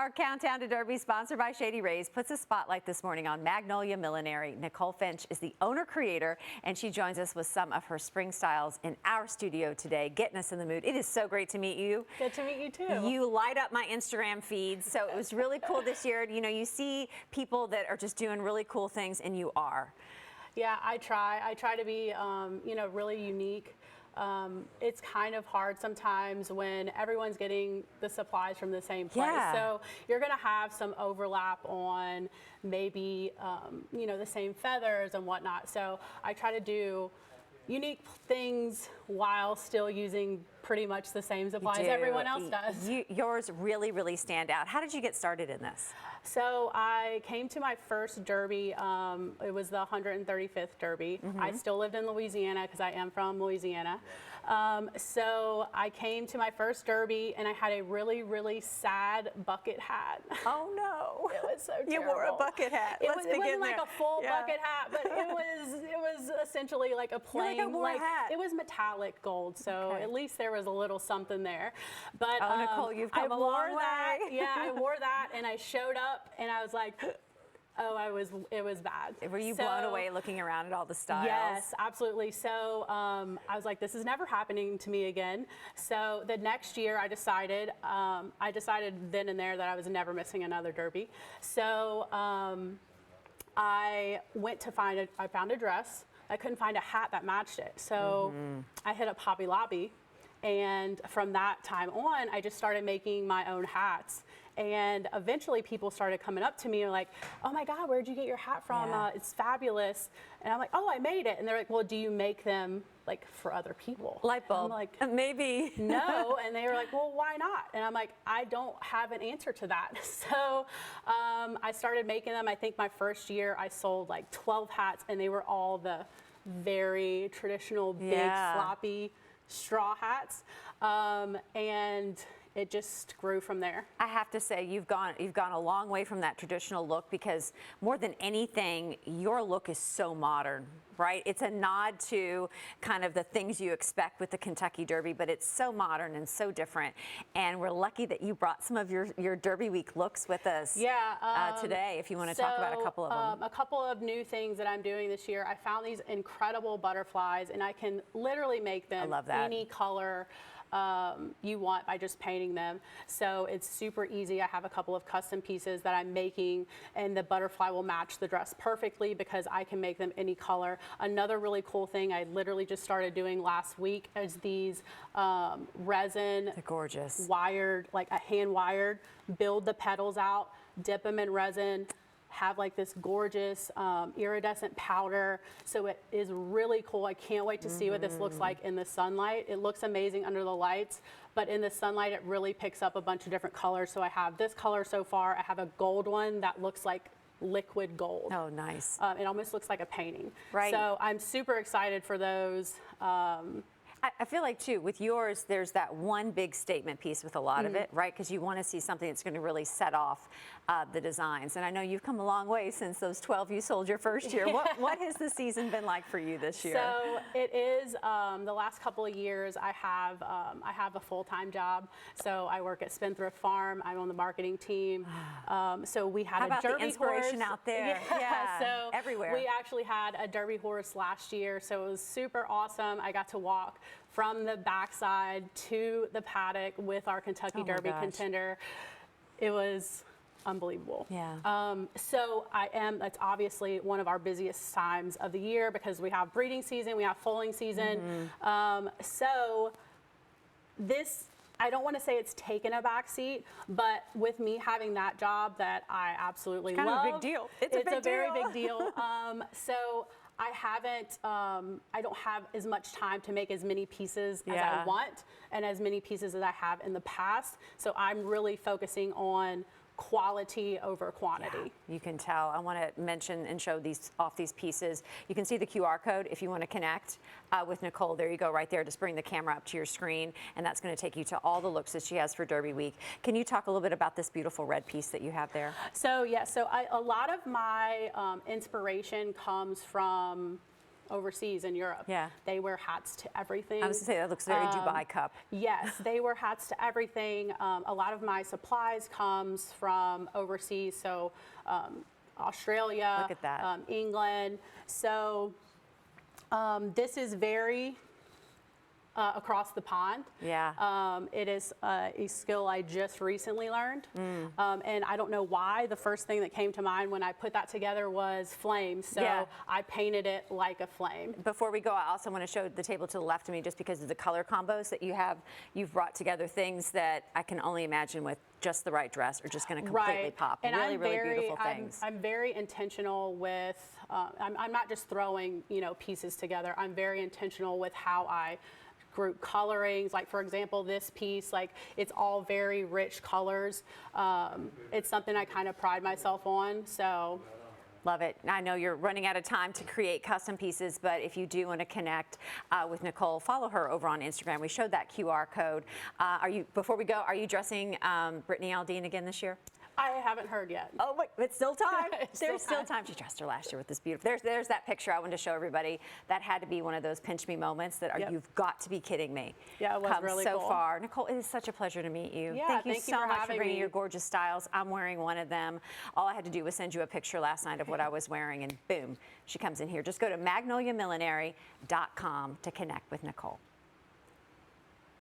Our countdown to Derby, sponsored by Shady Rays, puts a spotlight this morning on Magnolia Millinery. Nicole Finch is the owner-creator, and she joins us with some of her spring styles in our studio today, getting us in the mood. It is so great to meet you. Good to meet you, too. You light up my Instagram feed, so it was really cool this year. You know, you see people that are just doing really cool things, and you are. Yeah, I try. I try to be, you know, really unique. It's kind of hard sometimes when everyone's getting the supplies from the same place. Yeah. So you're going to have some overlap on maybe, you know, the same feathers and whatnot. So I try to do unique things while still using pretty much the same supplies everyone else does. Yours really, really stand out. How did you get started in this? So I came to my first Derby. It was the 135th Derby. I still lived in Louisiana because I am from Louisiana. So I came to my first Derby and I had a really, really sad bucket hat. Oh no! It was so terrible. You wore a bucket hat. It wasn't like a full bucket hat, but it was essentially like a plain hat. It was metallic gold, so at least there was a little something there. But Nicole, you've come a long way. Yeah, I wore that and I showed up and I was like, oh, it was bad. Were you blown away looking around at all the styles? Yes, absolutely. So I was like, this is never happening to me again. So the next year I decided then and there that I was never missing another Derby. So I went to I found a dress. I couldn't find a hat that matched it. So I hit up Hobby Lobby. And from that time on, I just started making my own hats. And eventually people started coming up to me and like, oh my God, where'd you get your hat from? Yeah. It's fabulous. And I'm like, oh, I made it. And they're like, well, do you make them like for other people? Light bulb. I'm like, maybe. No. And they were like, well, why not? And I'm like, I don't have an answer to that. So I started making them. I think my first year I sold like 12 hats and they were all the very traditional, big, floppy straw hats, and it just grew from there. I have to say, you've gone a long way from that traditional look, because more than anything, your look is so modern, right? It's a nod to kind of the things you expect with the Kentucky Derby, but it's so modern and so different. And we're lucky that you brought some of your Derby Week looks with us today, if you want to talk about a couple of them. A couple of new things that I'm doing this year. I found these incredible butterflies, and I can literally make them any color you want by just painting them. So it's super easy. I have a couple of custom pieces that I'm making, and the butterfly will match the dress perfectly because I can make them any color. Another really cool thing I literally just started doing last week is these resin, they're gorgeous, wired, like a hand wired, build the petals out, dip them in resin, have like this gorgeous iridescent powder. So it is really cool. I can't wait to see what this looks like in the sunlight. It looks amazing under the lights, but in the sunlight it really picks up a bunch of different colors. So I have this color so far. I have a gold one that looks like liquid gold. Oh, nice. It almost looks like a painting. Right. So I'm super excited for those. I feel like, too, with yours, there's that one big statement piece with a lot of it, right? Because you want to see something that's going to really set off the designs. And I know you've come a long way since those 12 you sold your first year. What has the season been like for you this year? So it is the last couple of years. I have a full-time job. So I work at Spendthrift Farm. I'm on the marketing team. So we had a Derby the inspiration horse out there? Yeah. So everywhere. We actually had a Derby horse last year. So it was super awesome. I got to walk from the backside to the paddock with our Kentucky Derby contender. It was unbelievable. Yeah. So that's obviously one of our busiest times of the year because we have breeding season, we have foaling season. So this, I don't want to say it's taken a back seat, but with me having that job that I absolutely love. It's kind of a big deal. It's a very big deal. So I don't have as much time to make as many pieces as I want and as many pieces as I have in the past. So I'm really focusing on quality over quantity. Yeah, you can tell. I want to mention and show these pieces. You can see the QR code if you want to connect with Nicole. There you go, right there. Just bring the camera up to your screen, and that's going to take you to all the looks that she has for Derby Week. Can you talk a little bit about this beautiful red piece that you have there? So yeah, a lot of my inspiration comes from overseas in Europe. Yeah. They wear hats to everything. I was going to say, that looks very Dubai cup. Yes, they wear hats to everything. A lot of my supplies comes from overseas, so Australia, Look at that. England. So this is very across the pond. Yeah. It is a skill I just recently learned. And I don't know why. The first thing that came to mind when I put that together was flames. So Yeah. I painted it like a flame. Before we go, I also want to show the table to the left of me just because of the color combos that you have. You've brought together things that I can only imagine with just the right dress are just going to completely Right. pop. And really, I'm really very, beautiful things. I'm very intentional with, I'm not just throwing, pieces together. I'm very intentional with how I group colorings. Like, for example, this piece, like, it's all very rich colors. It's something I kind of pride myself on. So. Love it. I know you're running out of time to create custom pieces, but if you do want to connect with Nicole, follow her over on Instagram. We showed that QR code. Before we go, are you dressing Brittany Aldean again this year? I haven't heard yet. Oh, wait, it's still time. There's still time. She dressed her last year with this beautiful. There's that picture I wanted to show everybody. That had to be one of those pinch me moments that are, Yep. You've got to be kidding me. Yeah, it was Come really so cool. far. Nicole, it is such a pleasure to meet you. Yeah, thank you thank you so for much for having bringing me. your gorgeous styles. I'm wearing one of them. All I had to do was send you a picture last night of what I was wearing, and boom, she comes in here. Just go to magnoliamillinery.com to connect with Nicole.